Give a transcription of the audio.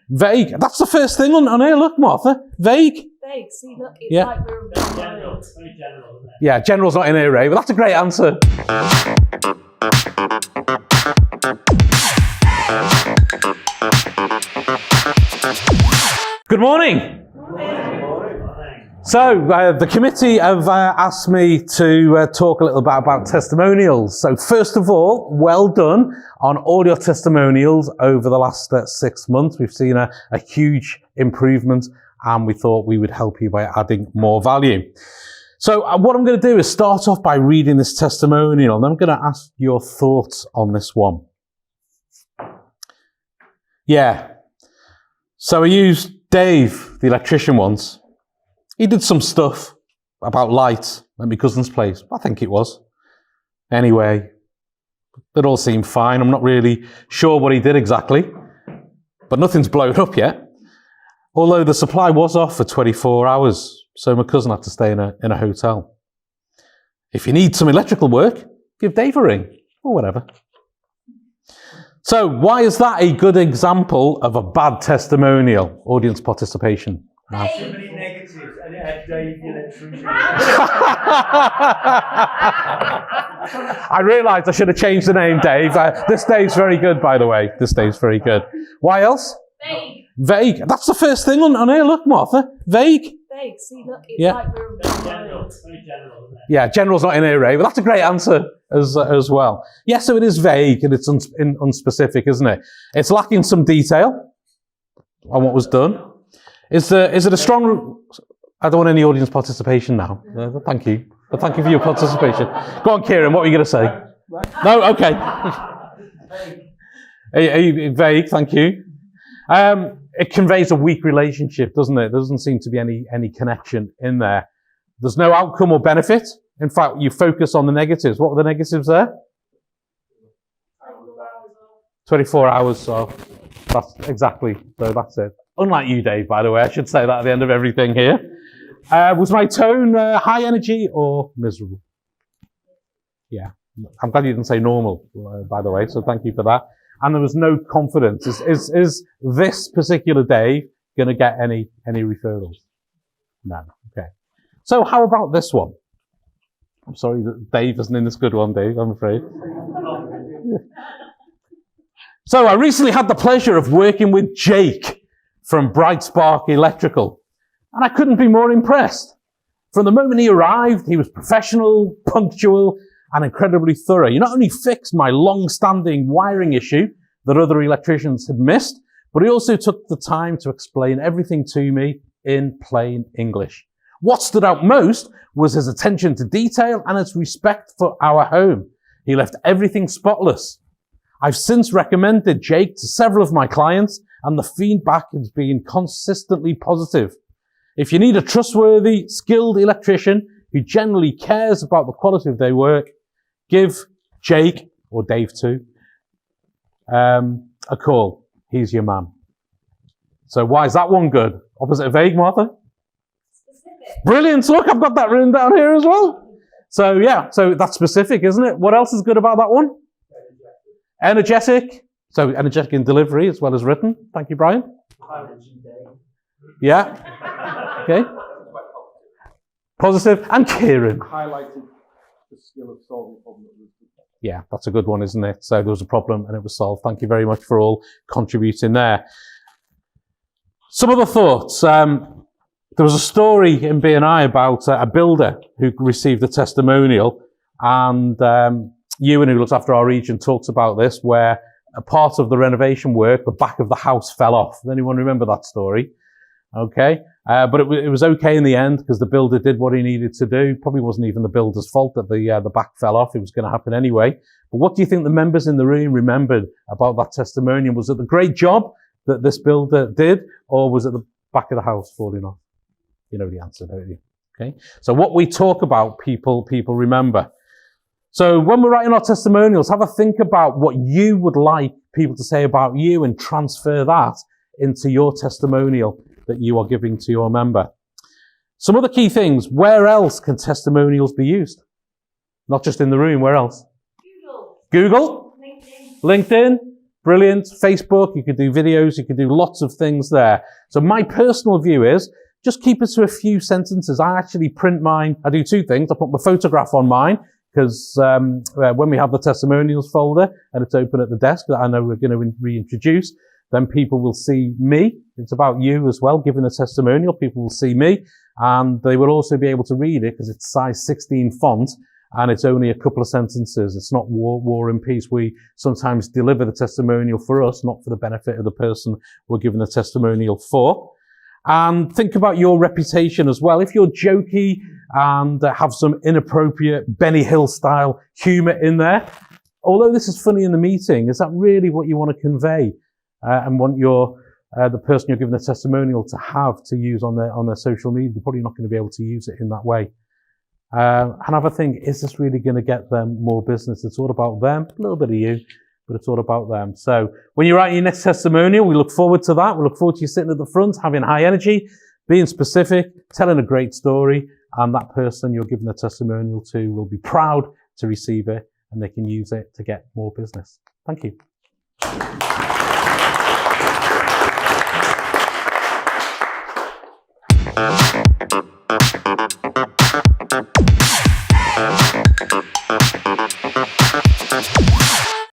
Vague. That's the first thing on here. Look, Martha. Vague. Vague. See, look, it's like we're general. It's very general, isn't it? Yeah, general's not in here, Ray, but that's a great answer. Good morning. So, the committee have asked me to talk a little bit about testimonials. So, first of all, well done on all your testimonials over the last 6 months. We've seen a huge improvement, and we thought we would help you by adding more value. So, what I'm going to do is start off by reading this testimonial, and I'm going to ask your thoughts on this one. Yeah. So, I used Dave, the electrician, once. He did some stuff about light at my cousin's place. I think it was. Anyway, it all seemed fine. I'm not really sure what he did exactly, but nothing's blown up yet. Although the supply was off for 24 hours, so my cousin had to stay in a hotel. If you need some electrical work, give Dave a ring, or whatever. So why is that a good example of a bad testimonial? Audience participation. Too many negatives, and it had Dave the electrician. I realised I should have changed the name, Dave. This Dave's very good, by the way. This Dave's very good. Why else? vague. Vague. That's the first thing on here. Look, Martha. Vague. Vague. See, look, it's like we're General. It's very general, isn't it? Yeah, general's not in here, Ray, but that's a great answer as well. Yeah, so it is vague and it's unspecific, isn't it? It's lacking some detail on what was done. Is it a strong... I don't want any audience participation now. Thank you. But thank you for your participation. Go on, Kieran, what were you going to say? No? Okay. Vague, thank you. It conveys a weak relationship, doesn't it? There doesn't seem to be any connection in there. There's no outcome or benefit. In fact, you focus on the negatives. What were the negatives there? 24 hours, so that's exactly, so that's it. Unlike you, Dave, by the way, I should say that at the end of everything here. Was my tone high energy or miserable? Yeah, I'm glad you didn't say normal, by the way, so thank you for that. And there was no confidence. Is this particular Dave going to get any referrals? No. Okay. So how about this one? I'm sorry that Dave isn't in this good one, Dave, I'm afraid. So I recently had the pleasure of working with Jake from Bright Spark Electrical, and I couldn't be more impressed. From the moment he arrived, he was professional, punctual, and incredibly thorough. He not only fixed my long-standing wiring issue that other electricians had missed, but he also took the time to explain everything to me in plain English. What stood out most was his attention to detail and his respect for our home. He left everything spotless. I've since recommended Jake to several of my clients, and the feedback has been consistently positive. If you need a trustworthy, skilled electrician who generally cares about the quality of their work, give Jake, or Dave too, a call. He's your man. So why is that one good? Opposite of vague, Martha? specific. Brilliant. Look, I've got that written down here as well. So yeah, so that's specific, isn't it? What else is good about that one? Energetic. So energetic in delivery as well as written. Thank you, Brian. Yeah. Okay. Positive. And Kieran. Highlighted the skill of solving problems. Yeah, that's a good one, isn't it? So there was a problem and it was solved. Thank you very much for all contributing there. Some other thoughts. There was a story in BNI about a builder who received a testimonial, and Ewan, who looks after our region, talks about this, where a part of the renovation work, the back of the house fell off. Does anyone remember that story? Okay. But it was okay in the end because the builder did what he needed to do. Probably wasn't even the builder's fault that the back fell off. It was going to happen anyway. But what do you think the members in the room remembered about that testimonial? Was it the great job that this builder did, or was it the back of the house falling off? You know the answer, don't you? Okay. So what we talk about, people remember. So when we're writing our testimonials, have a think about what you would like people to say about you and transfer that into your testimonial that you are giving to your member. Some other key things. Where else can testimonials be used? Not just in the room, where else? Google. Google? LinkedIn. LinkedIn? brilliant. Facebook, you could do videos, you could do lots of things there. So my personal view is just keep it to a few sentences. I actually print mine. I do two things. I put my photograph on mine because when we have the testimonials folder and it's open at the desk that I know we're going to reintroduce, then people will see me. It's about you as well, giving a testimonial. People will see me and they will also be able to read it because it's size 16 font and it's only a couple of sentences. It's not war and peace. We sometimes deliver the testimonial for us, not for the benefit of the person we're giving the testimonial for. And think about your reputation as well. If you're jokey and have some inappropriate Benny Hill style humour in there, although this is funny in the meeting, is that really what you want to convey and want the person you're giving the testimonial to have to use on their social media? They're probably not going to be able to use it in that way. And have a think, is this really going to get them more business? It's all about them, a little bit of you, but it's all about them. So when you're writing your next testimonial, we look forward to that. We look forward to you sitting at the front, having high energy, being specific, telling a great story, and that person you're giving the testimonial to will be proud to receive it and they can use it to get more business. Thank you.